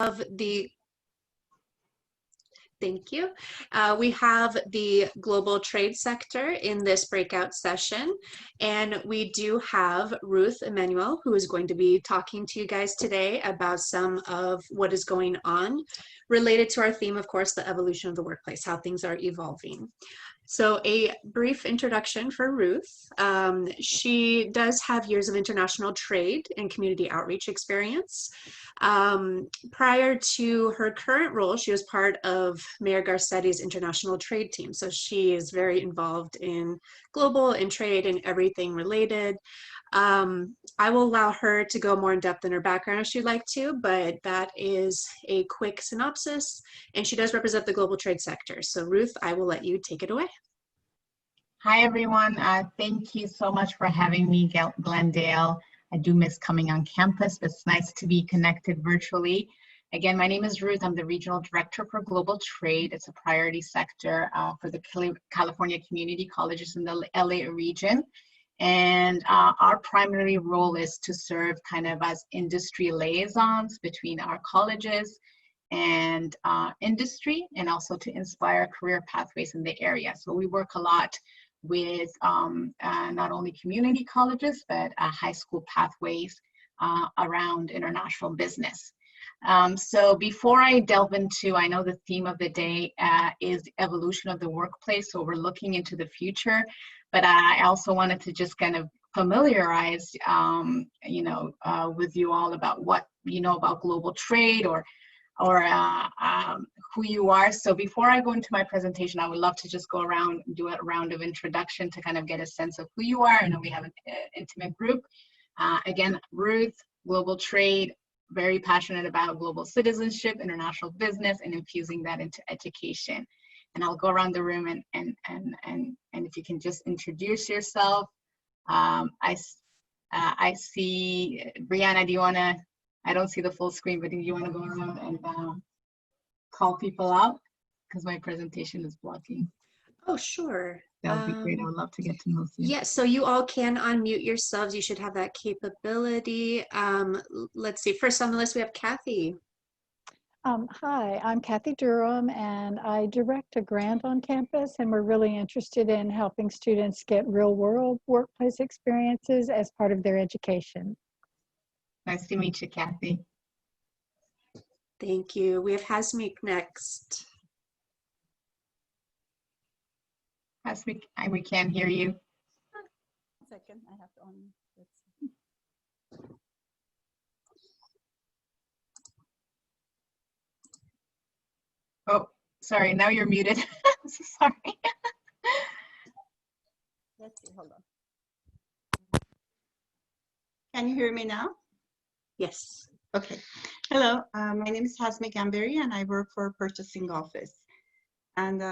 of the Thank you. We have the global trade sector in this breakout session, and we do have Ruth Emmanuel, who is going to be talking to you guys today about some of what is going on related to our theme, of course, the evolution of the workplace, how things are evolving. So a brief introduction for Ruth. She does have years of international trade and community outreach experience. Prior to her current role, she was part of Mayor Garcetti's international trade team. So she is very involved in global and trade and everything related. I will allow her to go more in depth in her background if she'd like to, but that is a quick synopsis, and she does represent the global trade sector. So Ruth, I will let you take it away. Hi everyone, thank you so much for having me, Glendale. I do miss coming on campus, but it's nice to be connected virtually. Again, my name is Ruth. I'm the Regional Director for Global Trade. It's a priority sector for the California community colleges in the LA region. And our primary role is to serve kind of as industry liaisons between our colleges and industry, and also to inspire career pathways in the area. So we work a lot with not only community colleges, but high school pathways around international business. So before I delve into, I know the theme of the day is evolution of the workplace, so we're looking into the future, but I also wanted to just kind of familiarize, with you all about what you know about global trade or who you are. So before I go into my presentation, I would love to just go around, do a round of introduction to kind of get a sense of who you are. I know we have an intimate group. Again, Ruth, global trade, very passionate about global citizenship, international business, and infusing that into education. And I'll go around the room and if you can just introduce yourself. I see, Brianna, do you want to, I don't see the full screen, but do you want to go around and call people out? Because my presentation is blocking. Oh, sure. That would be great. I would love to get to know you. Yeah, so you all can unmute yourselves. You should have that capability. Let's see. First on the list, we have Kathy. Hi, I'm Kathy Durham, and I direct a grant on campus, and we're really interested in helping students get real-world workplace experiences as part of their education. Nice to meet you, Kathy. Thank you. We have Hasmik next. Hasmik, we can't hear you. 1 second, I have to on. Oh, sorry, now you're muted. Sorry. Let's see, hold on. Can you hear me now? Yes. Okay. Hello, my name is Hasmik Amberi, and I work for purchasing office. And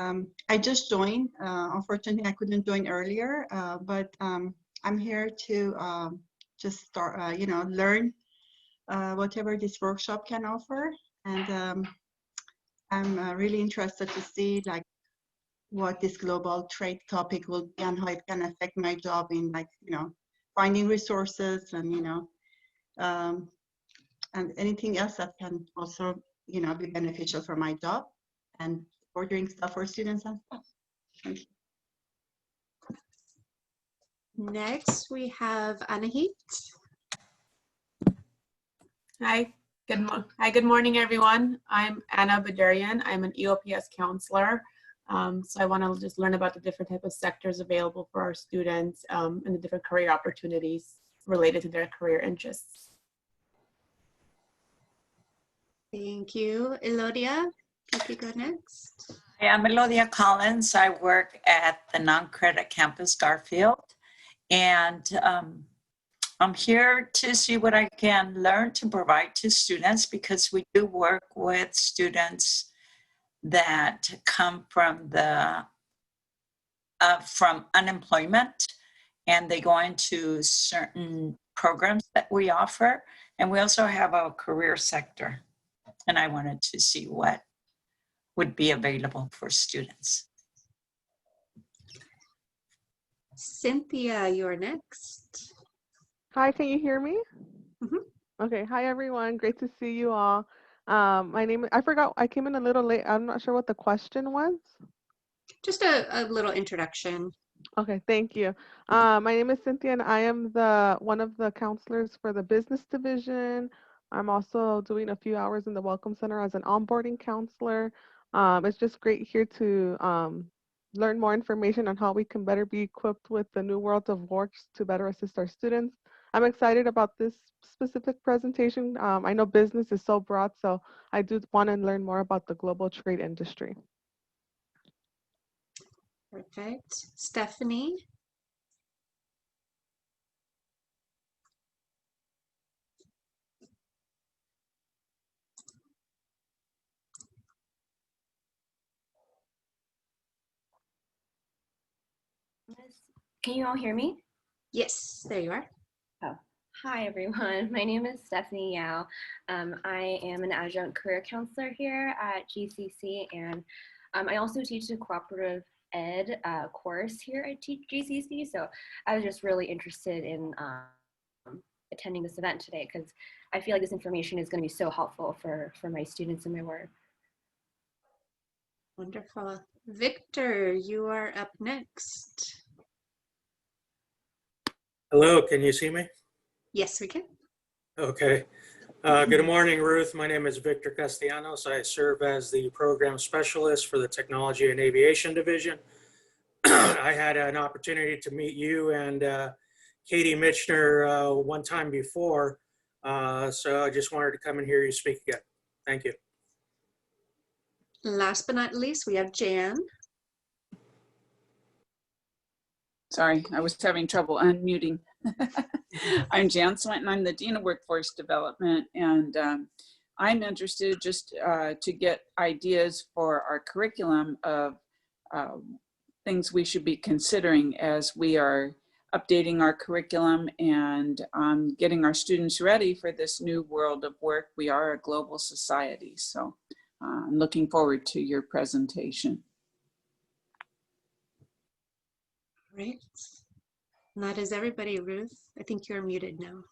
I just joined. Unfortunately, I couldn't join earlier, but I'm here to just start, learn whatever this workshop can offer. And I'm really interested to see like what this global trade topic will be and how it can affect my job in finding resources and and anything else that can also be beneficial for my job and ordering stuff for students and stuff. Thank you. Next, we have Anahit. Hi, good morning, everyone. I'm Anna Badarian. I'm an EOPS counselor. So I want to just learn about the different type of sectors available for our students and the different career opportunities related to their career interests. Thank you. Elodia, if you go next. Hi, I'm Elodia Collins. I work at the non-credit campus Garfield, and I'm here to see what I can learn to provide to students, because we do work with students that come from from unemployment, and they go into certain programs that we offer, and we also have a career sector, and I wanted to see what would be available for students. Cynthia, you're next. Hi, can you hear me? Mm-hmm. Okay, hi everyone, great to see you all. I forgot, I came in a little late. I'm not sure what the question was. Just a little introduction. Okay, thank you. My name is Cynthia, and I am one of the counselors for the business division. I'm also doing a few hours in the Welcome Center as an onboarding counselor. It's just great here to learn more information on how we can better be equipped with the new world of work to better assist our students. I'm excited about this specific presentation. I know business is so broad, so I do want to learn more about the global trade industry. Perfect. Stephanie? Can you all hear me? Yes, there you are. Oh, hi everyone. My name is Stephanie Yao. I am an adjunct career counselor here at GCC, and I also teach the cooperative ed course here at GCC. So I was just really interested in attending this event today because I feel like this information is going to be so helpful for my students in my work. Wonderful. Victor, you are up next. Hello, can you see me? Yes, we can. Okay. Good morning, Ruth. My name is Victor Castellanos. I serve as the program specialist for the Technology and Aviation Division. I had an opportunity to meet you and Katie Mitchner one time before, so I just wanted to come and hear you speak again. Thank you. Last but not least, we have Jan. Sorry, I was having trouble unmuting. I'm Jan Swinton. I'm the Dean of Workforce Development, and I'm interested just to get ideas for our curriculum of things we should be considering as we are updating our curriculum and getting our students ready for this new world of work. We are a global society, so I'm looking forward to your presentation. Right. Not as everybody, Ruth. I think you're muted now.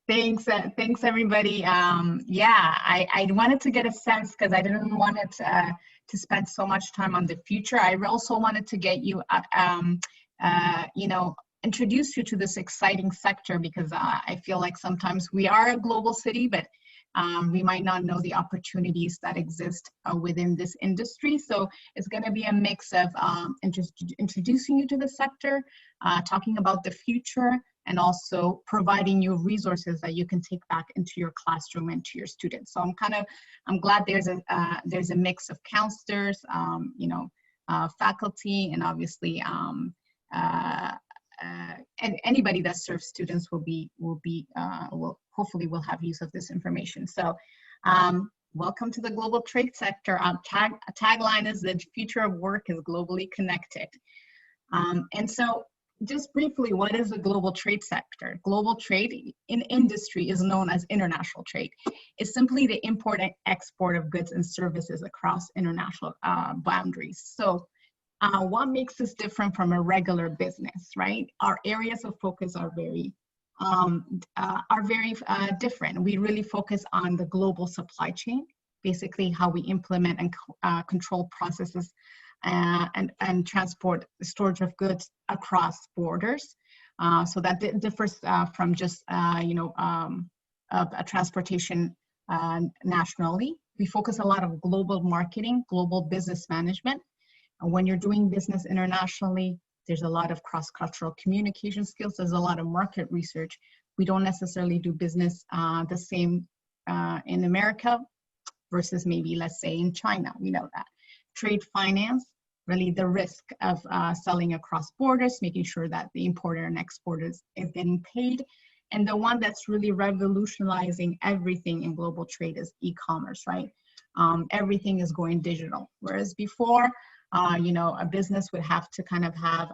Thanks, thanks everybody. Yeah, I wanted to get a sense because I didn't want it to spend so much time on the future. I also wanted to get you, you know, introduce you to this exciting sector because I feel like sometimes we are a global city, but we might not know the opportunities that exist within this industry. So it's going to be a mix of introducing you to the sector, talking about the future, and also providing you resources that you can take back into your classroom and to your students. So I'm glad there's a mix of counselors, you know, faculty, and obviously and anybody that serves students will hopefully will have use of this information. So welcome to the global trade sector. Tagline is the future of work is globally connected. And so just briefly, what is the global trade sector? Global trade in industry is known as international trade. It's simply the import and export of goods and services across international boundaries. So what makes this different from a regular business, right? Our areas of focus are very different. We really focus on the global supply chain, basically how we implement and control processes and transport, storage of goods across borders. So that differs from just you know, a transportation nationally. We focus a lot of global marketing, global business management. And when you're doing business internationally, there's a lot of cross-cultural communication skills. There's a lot of market research. We don't necessarily do business the same in America versus maybe, let's say, in China. We know that. Trade finance, really the risk of selling across borders, making sure that the importer and exporter is getting paid. And the one that's really revolutionizing everything in global trade is e-commerce, right? Everything is going digital. Whereas before, you know, a business would have to kind of have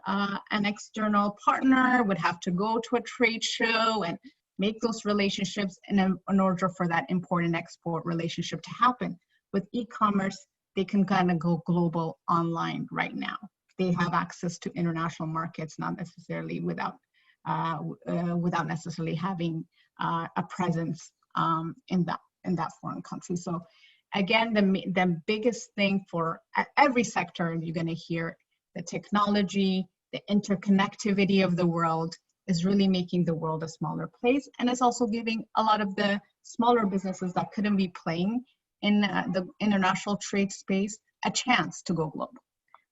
an external partner, would have to go to a trade show and make those relationships in order for that import and export relationship to happen. With e-commerce, they can kind of go global online right now. They have access to international markets, not necessarily without necessarily having a presence in that foreign country. So again, the biggest thing for every sector, you're going to hear the technology, the interconnectivity of the world is really making the world a smaller place. And it's also giving a lot of the smaller businesses that couldn't be playing in the international trade space a chance to go global.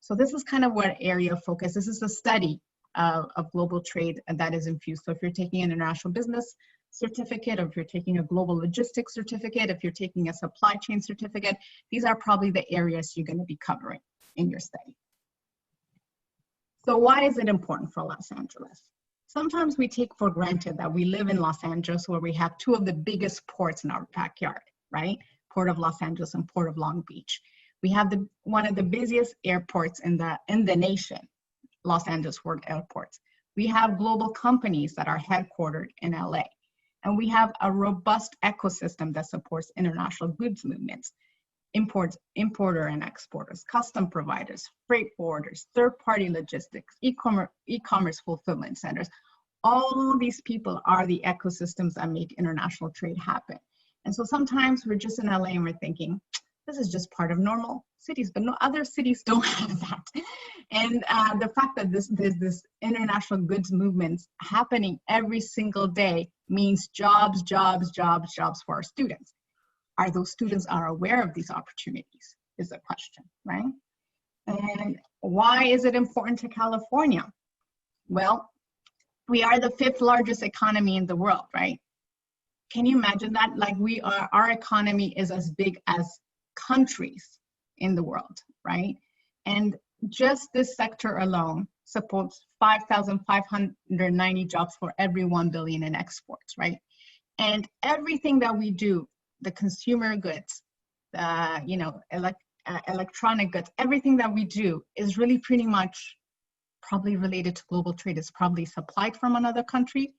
So this is kind of what area of focus. This is a study of global trade that is infused. So if you're taking an international business certificate, or if you're taking a global logistics certificate, if you're taking a supply chain certificate, these are probably the areas you're going to be covering in your study. So why is it important for Los Angeles? Sometimes we take for granted that we live in Los Angeles, where we have two of the biggest ports in our backyard, right? Port of Los Angeles and Port of Long Beach. We have one of the busiest airports in the nation, Los Angeles World Airports. We have global companies that are headquartered in LA. And we have a robust ecosystem that supports international goods movements, importer and exporters, custom providers, freight forwarders, third-party logistics, e-commerce fulfillment centers. All these people are the ecosystems that make international trade happen. And so sometimes we're just in LA and we're thinking, this is just part of normal cities, but no, other cities don't have that. And the fact that there's this international goods movements happening every single day means jobs, jobs, jobs, jobs for our students. Are those students aware of these opportunities is the question, right? And why is it important to California? Well, we are the 5th largest economy in the world, right? Can you imagine that? Like our economy is as big as countries in the world, right? And just this sector alone supports 5,590 jobs for every 1 billion in exports, right? And everything that we do, the consumer goods, electronic goods, everything that we do is really pretty much probably related to global trade. It's probably supplied from another country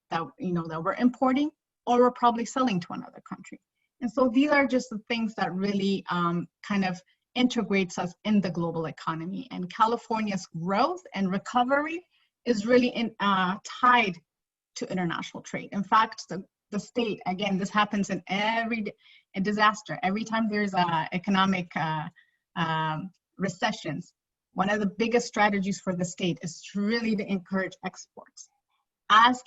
that we're importing, or we're probably selling to another country. And so these are just the things that really kind of integrates us in the global economy. And California's growth and recovery is really tied to international trade. In fact, the state, again, this happens in every disaster. Every time there's economic recessions, one of the biggest strategies for the state is really to encourage exports. As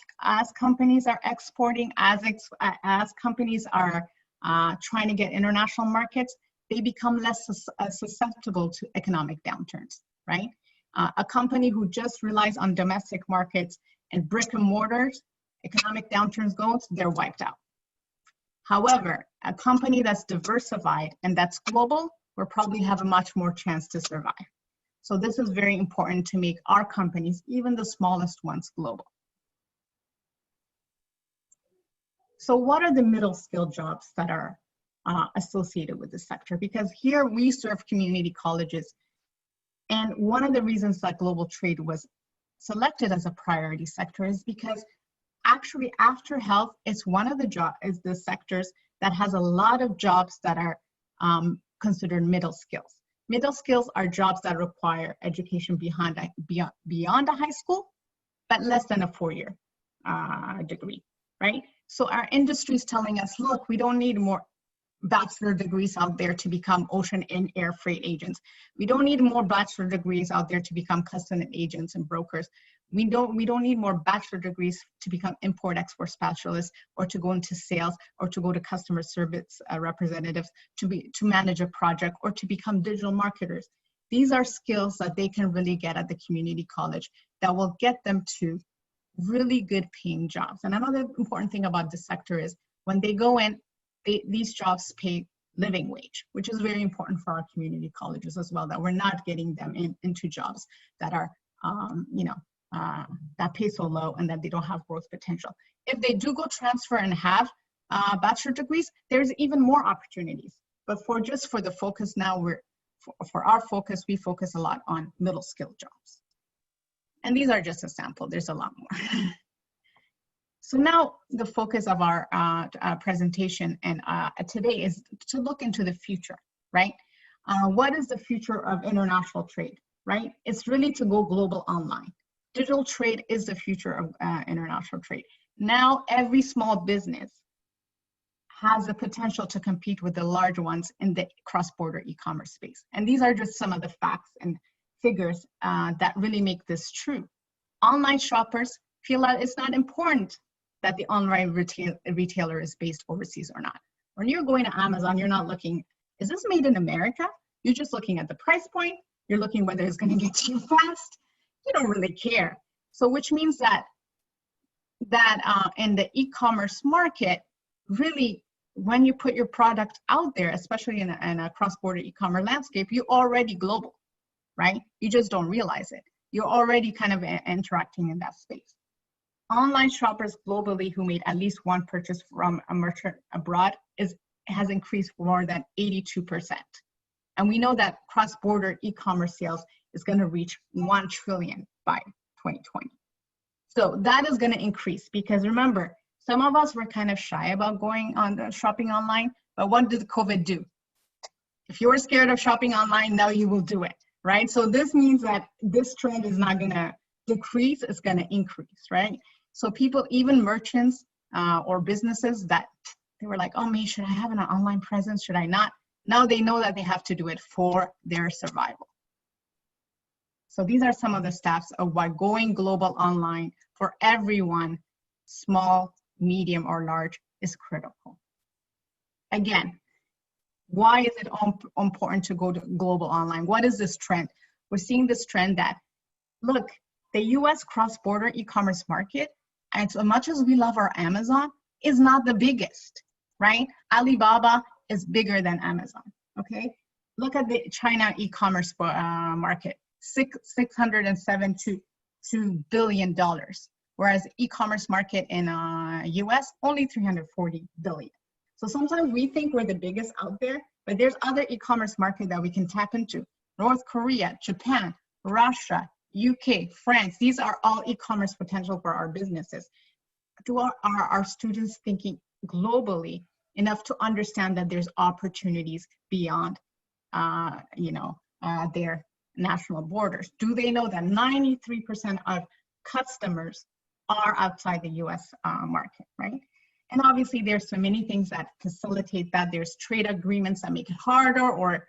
companies are exporting, as companies are trying to get international markets, they become less susceptible to economic downturns, right? A company who just relies on domestic markets and brick and mortars, economic downturns goes, they're wiped out. However, a company that's diversified and that's global will probably have a much more chance to survive. So this is very important to make our companies, even the smallest ones, global. So what are the middle skill jobs that are associated with this sector? Because here we serve community colleges. And one of the reasons that global trade was selected as a priority sector is because actually after health, it's one of the sectors that has a lot of jobs that are considered middle skills. Middle skills are jobs that require education beyond a high school, but less than a 4-year degree, right? So our industry is telling us, look, we don't need more bachelor degrees out there to become ocean and air freight agents. We don't need more bachelor degrees out there to become customs agents and brokers. We don't need more bachelor degrees to become import-export specialists, or to go into sales, or to go to customer service representatives, to manage a project, or to become digital marketers. These are skills that they can really get at the community college that will get them to really good paying jobs. And another important thing about this sector is when they go in, these jobs pay living wage, which is very important for our community colleges as well, that we're not getting them into jobs that are, that pay so low and that they don't have growth potential. If they do go transfer and have bachelor degrees, there's even more opportunities. But for the focus now, for our focus, we focus a lot on middle skill jobs. And these are just a sample, there's a lot more. So now the focus of our presentation and today is to look into the future, right? What is the future of international trade, right? It's really to go global online. Digital trade is the future of international trade. Now every small business has the potential to compete with the large ones in the cross-border e-commerce space. And these are just some of the facts and figures that really make this true. Online shoppers feel that it's not important that the online retailer is based overseas or not. When you're going to Amazon, you're not looking, is this made in America? You're just looking at the price point. You're looking whether it's going to get to you fast. You don't really care. So which means that in the e-commerce market, really, when you put your product out there, especially in a cross-border e-commerce landscape, you're already global, right? You just don't realize it. You're already kind of interacting in that space. Online shoppers globally who made at least one purchase from a merchant abroad has increased more than 82%. And we know that cross-border e-commerce sales is going to reach 1 trillion by 2020. So that is going to increase because remember, some of us were kind of shy about going on shopping online, but what did COVID do? If you were scared of shopping online, now you will do it, right? So this means that this trend is not going to decrease, it's going to increase, right? So people, even merchants or businesses that they were like, oh, me, should I have an online presence? Should I not? Now they know that they have to do it for their survival. So these are some of the stats of why going global online for everyone, small, medium, or large, is critical. Again, why is it important to go to global online? What is this trend? We're seeing this trend that, look, the US cross-border e-commerce market, as much as we love our Amazon, is not the biggest, right? Alibaba is bigger than Amazon, okay? Look at the China e-commerce market, $672 billion, whereas e-commerce market in US, only 340 billion. So sometimes we think we're the biggest out there, but there's other e-commerce market that we can tap into. North Korea, Japan, Russia, UK, France, these are all e-commerce potential for our businesses. Are our students thinking globally enough to understand that there's opportunities beyond their national borders? Do they know that 93% of customers are outside the US market, right? And obviously there's so many things that facilitate that. There's trade agreements that make it harder or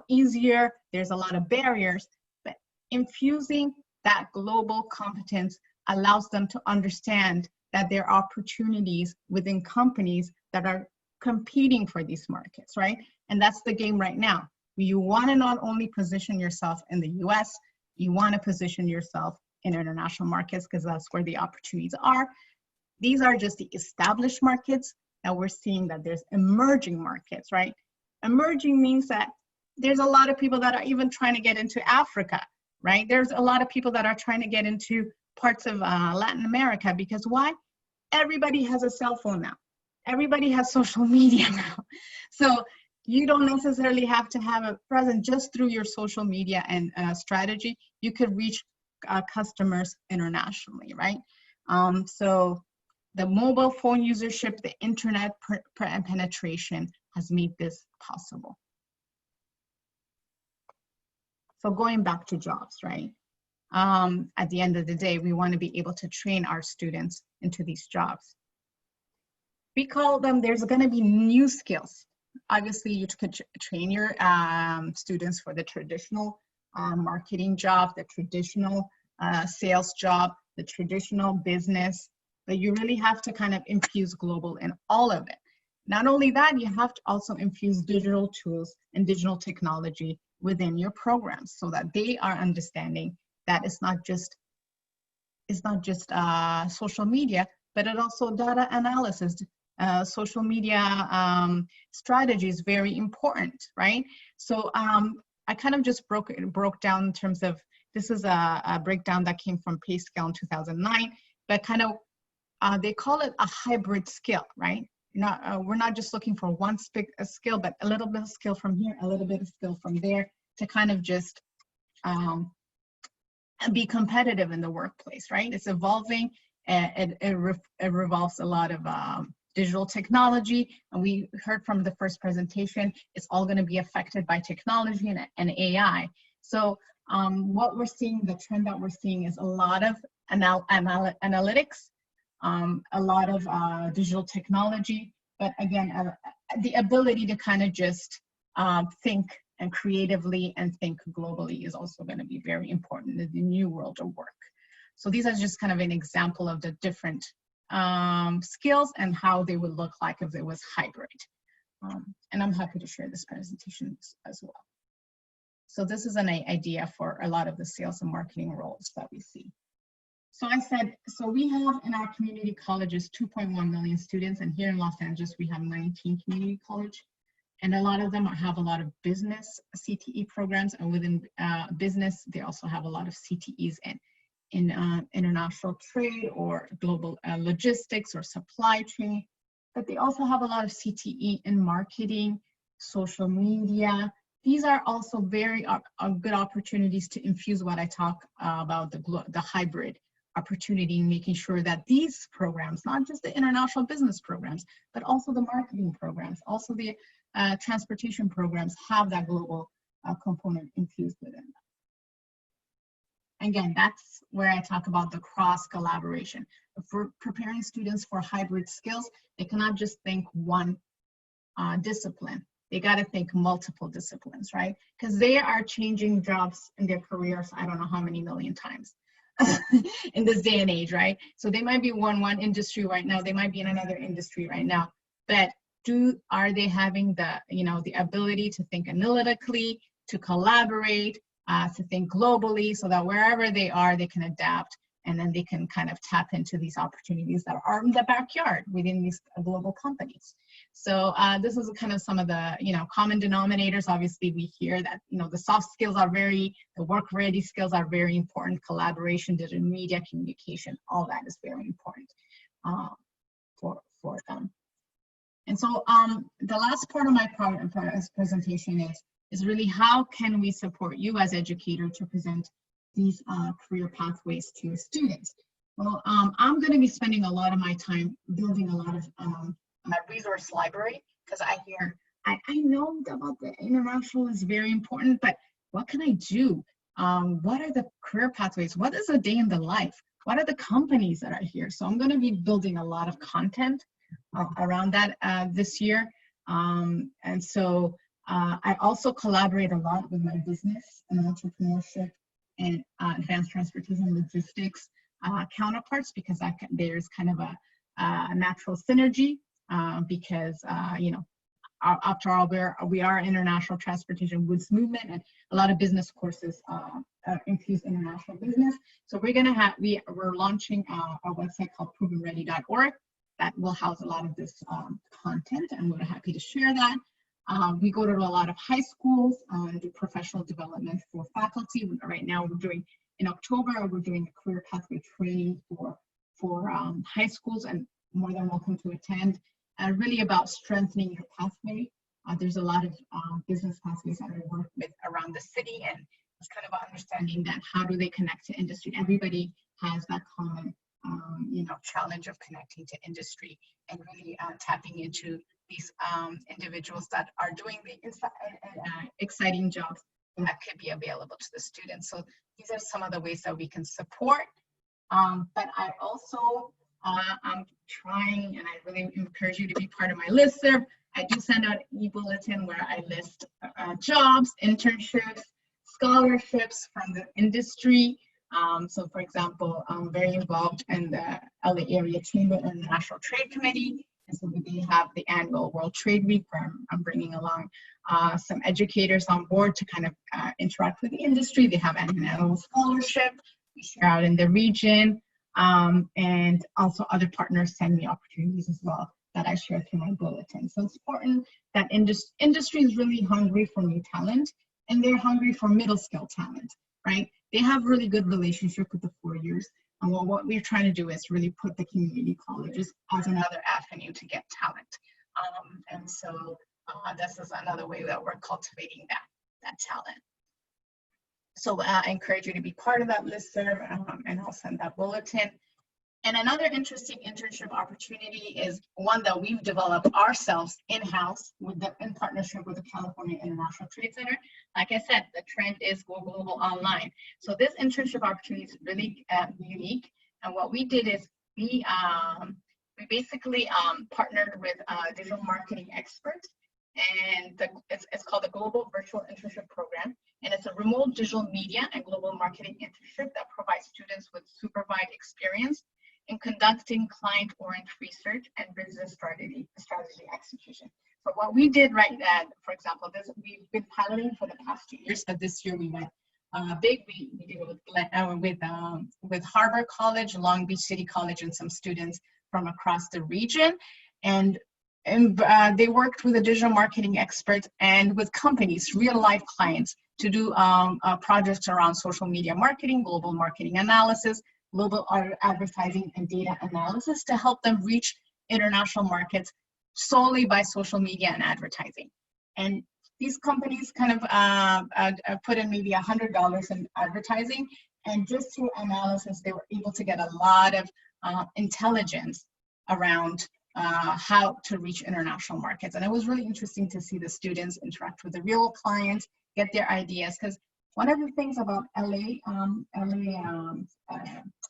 easier. There's a lot of barriers, but infusing that global competence allows them to understand that there are opportunities within companies that are competing for these markets, right? And that's the game right now. You want to not only position yourself in the US, you want to position yourself in international markets because that's where the opportunities are. These are just the established markets. Now we're seeing that there's emerging markets, right? Emerging means that there's a lot of people that are even trying to get into Africa, right? There's a lot of people that are trying to get into parts of Latin America because why? Everybody has a cell phone now. Everybody has social media now. So you don't necessarily have to have a presence just through your social media and strategy. You could reach customers internationally, right? So the mobile phone usership, the internet penetration has made this possible. So going back to jobs, right? At the end of the day, we want to be able to train our students into these jobs. We call them, there's going to be new skills. Obviously, you could train your students for the traditional marketing job, the traditional sales job, the traditional business, but you really have to kind of infuse global in all of it. Not only that, you have to also infuse digital tools and digital technology within your programs so that they are understanding that it's not just social media, but it also data analysis. Social media strategy is very important, right? So I kind of just broke down in terms of, this is a breakdown that came from PayScale in 2009, but kind of, they call it a hybrid skill, right? We're not just looking for one skill, but a little bit of skill from here, a little bit of skill from there to kind of just be competitive in the workplace, right? It's evolving, it revolves a lot of digital technology, and we heard from the first presentation, it's all going to be affected by technology and AI. So what we're seeing, the trend that we're seeing is a lot of analytics, a lot of digital technology, but again, the ability to kind of just think and creatively and think globally is also going to be very important in the new world of work. So these are just kind of an example of the different skills and how they would look like if it was hybrid. And I'm happy to share this presentation as well. So this is an idea for a lot of the sales and marketing roles that we see. So I said, so we have in our community colleges 2.1 million students, and here in Los Angeles we have 19 community college, and a lot of them have a lot of business CTE programs, and within business they also have a lot of CTEs in international trade or global logistics or supply chain, but they also have a lot of CTE in marketing, social media. These are also very good opportunities to infuse what I talk about, the hybrid opportunity, making sure that these programs, not just the international business programs, but also the marketing programs, also the transportation programs, have that global component infused within them. Again, that's where I talk about the cross collaboration. For preparing students for hybrid skills, they cannot just think one discipline. They got to think multiple disciplines, right? Because they are changing jobs in their careers, I don't know how many million times in this day and age, right? So they might be one industry right now, they might be in another industry right now, but are they having the, the ability to think analytically, to collaborate, to think globally, so that wherever they are, they can adapt, and then they can kind of tap into these opportunities that are in the backyard within these global companies. So this is kind of some of the, common denominators. Obviously, we hear that, the soft skills are the work-ready skills are very important. Collaboration, digital media, communication, all that is very important for them. And so the last part of my presentation is really how can we support you as educator to present these career pathways to your students. Well, I'm going to be spending a lot of my time building a lot of my resource library, because I know about the international is very important, but what can I do? What are the career pathways? What is a day in the life? What are the companies that are here? So I'm going to be building a lot of content around that this year. And so I also collaborate a lot with my business and entrepreneurship and advanced transportation logistics counterparts, because there's kind of a natural synergy because, after all, we are international transportation goods movement, and a lot of business courses infuse international business. So we're launching a website called provenready.org that will house a lot of this content, and we're happy to share that. We go to a lot of high schools and do professional development for faculty. Right now, in October, we're doing a career pathway training for high schools, and more than welcome to attend. Really about strengthening your pathway. There's a lot of business pathways that I work with around the city, and it's kind of understanding that how do they connect to industry. Everybody has that common challenge of connecting to industry, and really tapping into these individuals that are doing the exciting jobs that could be available to the students. So these are some of the ways that we can support. But I also, I'm trying, and I really encourage you to be part of my listserv. I do send out e-bulletin where I list jobs, internships, scholarships from the industry. So for example, I'm very involved in the LA Area Chamber International Trade Committee. And so we have the annual World Trade Week where I'm bringing along some educators on board to kind of interact with the industry. They have an annual scholarship. We share out in the region. And also other partners send me opportunities as well that I share through my bulletin. So it's important that industry is really hungry for new talent, and they're hungry for middle skill talent, right? They have really good relationship with the 4 years. And what we're trying to do is really put the community colleges as another avenue to get talent. And so this is another way that we're cultivating that talent. So I encourage you to be part of that listserv, and I'll send that bulletin. And another interesting internship opportunity is one that we've developed ourselves in-house in partnership with the California International Trade Center. Like I said, the trend is go global online. So this internship opportunity is really unique. And what we did is we basically partnered with digital marketing experts, and it's called the Global Virtual Internship Program. And it's a remote digital media and global marketing internship that provides students with supervised experience in conducting client-oriented research and business strategy execution. So what we did for example, we've been piloting for the past 2 years, but this year we went big. We did it with Harbor College, Long Beach City College, and some students from across the region. And they worked with the digital marketing experts and with companies, real life clients, to do projects around social media marketing, global marketing analysis, global advertising, and data analysis to help them reach international markets solely by social media and advertising. And these companies kind of put in maybe $100 in advertising, and just through analysis, they were able to get a lot of intelligence around how to reach international markets. And it was really interesting to see the students interact with the real clients, get their ideas, because one of the things about LA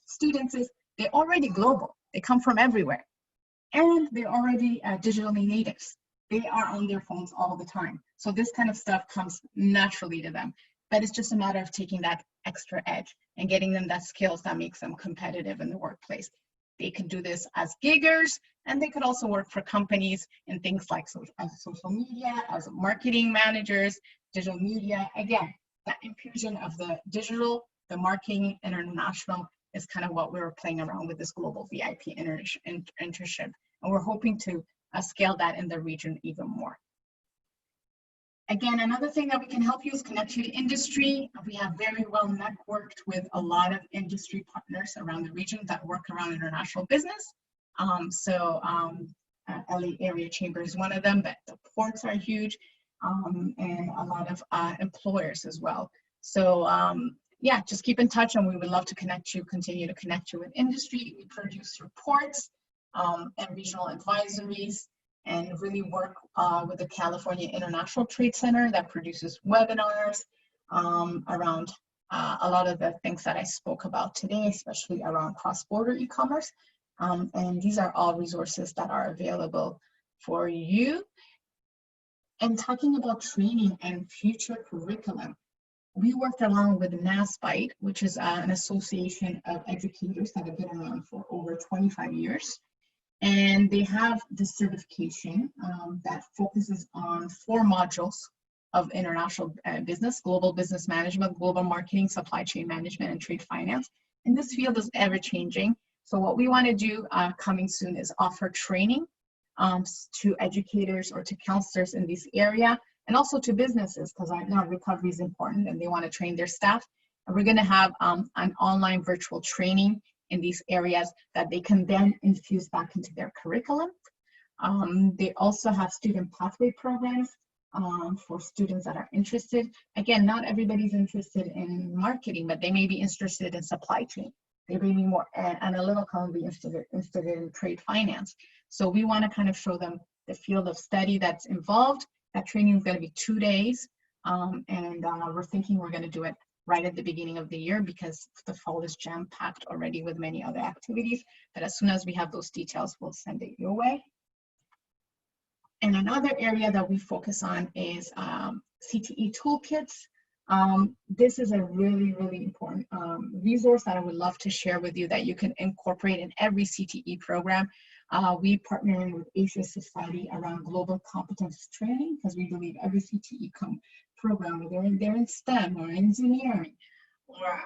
students is they're already global. They come from everywhere, and they're already digitally natives. They are on their phones all the time. So this kind of stuff comes naturally to them, but it's just a matter of taking that extra edge and getting them that skills that makes them competitive in the workplace. They could do this as giggers, and they could also work for companies in things like social media, as marketing managers, digital media. Again, that infusion of the digital, the marketing, international is kind of what we were playing around with this global VIP internship. And we're hoping to scale that in the region even more. Again, another thing that we can help you is connect you to industry. We have very well networked with a lot of industry partners around the region that work around international business. LA Area Chamber is one of them, but the ports are huge, and a lot of employers as well. So yeah, just keep in touch, and we would love to continue to connect you with industry. We produce reports and regional advisories, and really work with the California International Trade Center that produces webinars around a lot of the things that I spoke about today, especially around cross-border e-commerce. And these are all resources that are available for you. And talking about training and future curriculum, we worked along with NASBITE, which is an association of educators that have been around for over 25 years. And they have this certification that focuses on 4 modules of international business: global business management, global marketing, supply chain management, and trade finance. And this field is ever changing. So what we want to do coming soon is offer training to educators or to counselors in this area, and also to businesses, because I know recovery is important and they want to train their staff. And we're going to have an online virtual training in these areas that they can then infuse back into their curriculum. They also have student pathway programs for students that are interested. Again, not everybody's interested in marketing, but they may be interested in supply chain. They may be more analytical and be interested in trade finance. So we want to kind of show them the field of study that's involved. That training is going to be 2 days, and we're thinking we're going to do it right at the beginning of the year, because the fall is jam-packed already with many other activities. But as soon as we have those details, we'll send it your way. And another area that we focus on is CTE Toolkits. This is a really, really important resource that I would love to share with you that you can incorporate in every CTE program. We partner with Asia Society around global competence training, because we believe every CTE program, whether they're in STEM or engineering or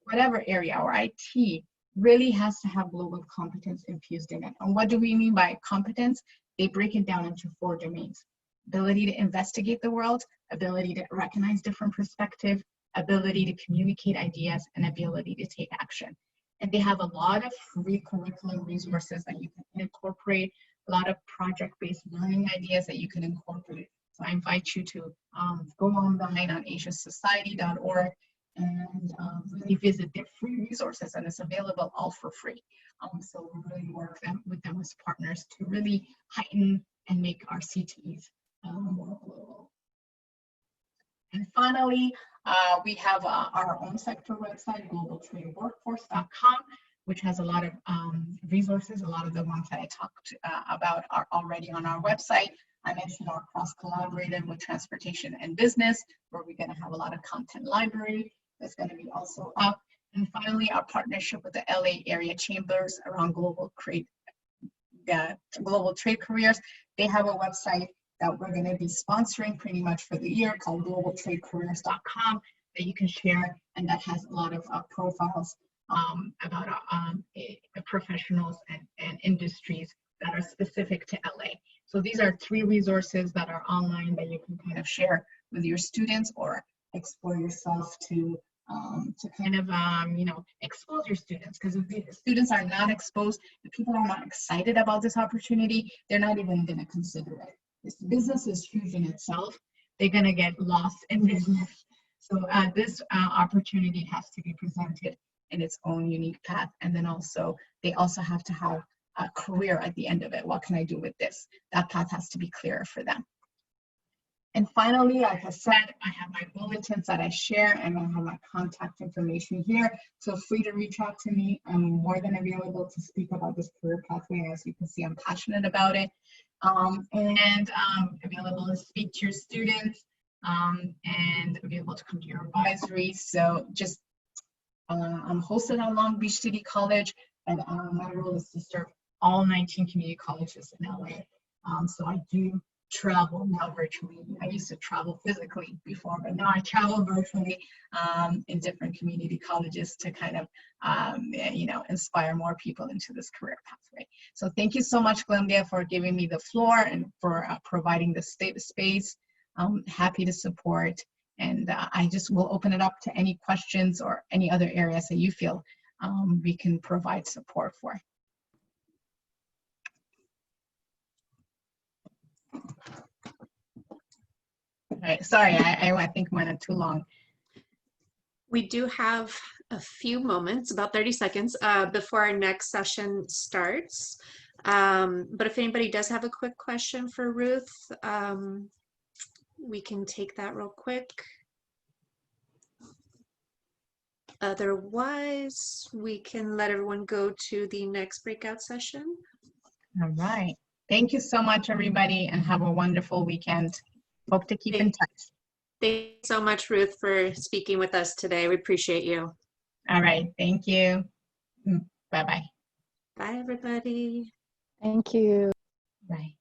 whatever area, or IT, really has to have global competence infused in it. And what do we mean by competence? They break it down into 4 domains: ability to investigate the world, ability to recognize different perspectives, ability to communicate ideas, and ability to take action. And they have a lot of free curriculum resources that you can incorporate, a lot of project-based learning ideas that you can incorporate. So I invite you to go online on asiasociety.org and really visit their free resources, and it's available all for free. So we really work with them as partners to really heighten and make our CTEs more global. And finally, we have our own sector website, globaltradeworkforce.com, which has a lot of resources. A lot of the ones that I talked about are already on our website. I mentioned our cross-collaborative with transportation and business, where we're going to have a lot of content library that's going to be also up. And finally, our partnership with the LA area chambers around global trade careers. They have a website that we're going to be sponsoring pretty much for the year called globaltradecareers.com that you can share, and that has a lot of profiles about professionals and industries that are specific to LA. So these are 3 resources that are online that you can kind of share with your students or explore yourself to kind of, you know, expose your students. Because if the students are not exposed, if people are not excited about this opportunity, they're not even going to consider it. This business is huge in itself. They're going to get lost in business. So this opportunity has to be presented in its own unique path. And then also, they also have to have a career at the end of it. What can I do with this? That path has to be clearer for them. And finally, like I said, I have my bulletins that I share, and I have my contact information here. Feel free to reach out to me. I'm more than available to speak about this career pathway. As you can see, I'm passionate about it. And available to speak to your students and available to come to your advisory. So just, I'm hosted at Long Beach City College, and my role is to serve all 19 community colleges in LA. So I do travel now virtually. I used to travel physically before, but now I travel virtually in different community colleges to kind of, you know, inspire more people into this career pathway. So thank you so much, Glendale, for giving me the floor and for providing the space. I'm happy to support, and I just will open it up to any questions or any other areas that you feel we can provide support for. All right, sorry, I think mine are too long. We do have a few moments, about 30 seconds, before our next session starts. But if anybody does have a quick question for Ruth, we can take that real quick. Otherwise, we can let everyone go to the next breakout session. All right. Thank you so much, everybody, and have a wonderful weekend. Hope to keep in touch. Thank you so much, Ruth, for speaking with us today. We appreciate you. All right. Thank you. Bye-bye. Bye, everybody. Thank you. Bye.